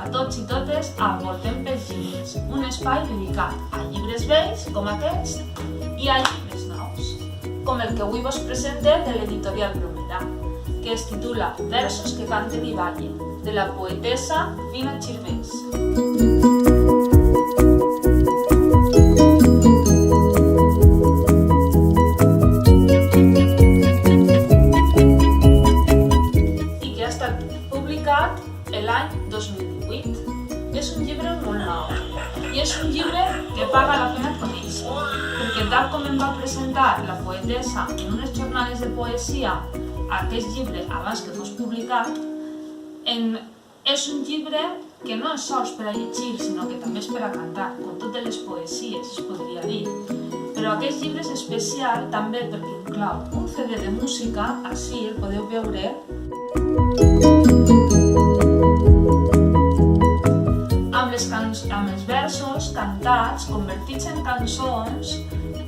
a tots i totes a Voltem pels llibres, un espai dedicat a llibres vells com aquest i a llibres nous, com el que avui vos presente de l'editorial Bromera, que es titula Versos que canten i ballen, de la poetessa Fina Xirvés. L'any 2018. És un llibre molt nou i és un llibre que paga la pena conèixer, perquè tal com em va presentar la poetessa en unes jornades de poesia aquest llibre abans que fos publicat, és un llibre que no és sols per a llegir, sinó que també és per a cantar, com totes les poesies, es podria dir. Però aquest llibre és especial també perquè inclou un CD de música, així el podeu veure, amb els versos cantats convertits en cançons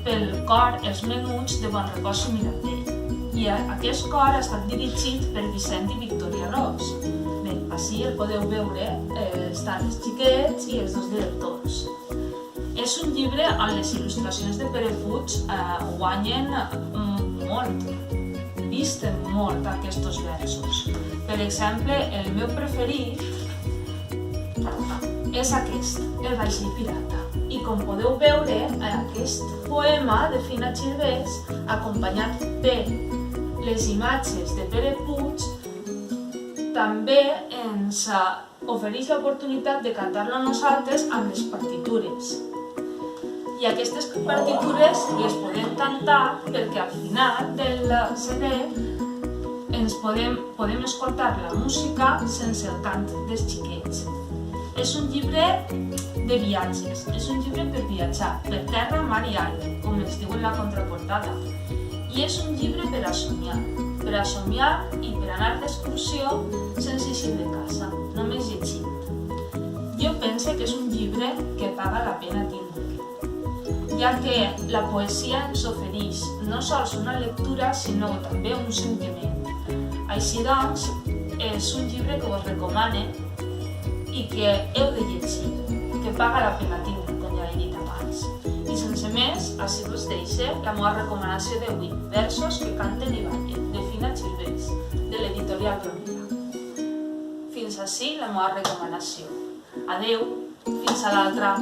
pel cor Els Menuts de Bonrepòs i Mirambell. I aquest cor ha estat dirigit per Vicent i Victòria Ros. Bé, així el podeu veure, estan els xiquets i els dos directors. És un llibre on les il·lustracions de Pere Puig guanyen molt, visten molt aquests versos. Per exemple, el meu preferit és aquest, El vaixell pirata. I com podeu veure, aquest poema de Fina Xirvés, acompanyat per les imatges de Pere Puig, també ens ofereix l'oportunitat de cantar-lo nosaltres amb les partitures. I aquestes partitures les podem cantar perquè al final del CD podem escoltar la música sense el cant dels xiquets. És un llibre de viatges, és un llibre per viatjar, per terra, mar i aire, com ens diu en la contraportada. I és un llibre per a somiar i per anar d'excursió sense eixir de casa, només llegint. Jo penso que és un llibre que paga la pena tindre, ja que la poesia ens ofereix no sols una lectura, sinó també un sentiment. Així doncs, és un llibre que vos recomane i que heu de llegir, que paga la pena tindre, com ja he dit abans. I sense més, així vos deixo la meva recomanació d'avui, Versos que canten i ballen, de Fina Xirvés, de l'editorial Bromera. Fins ací la meva recomanació. Adeu, fins a l'altra.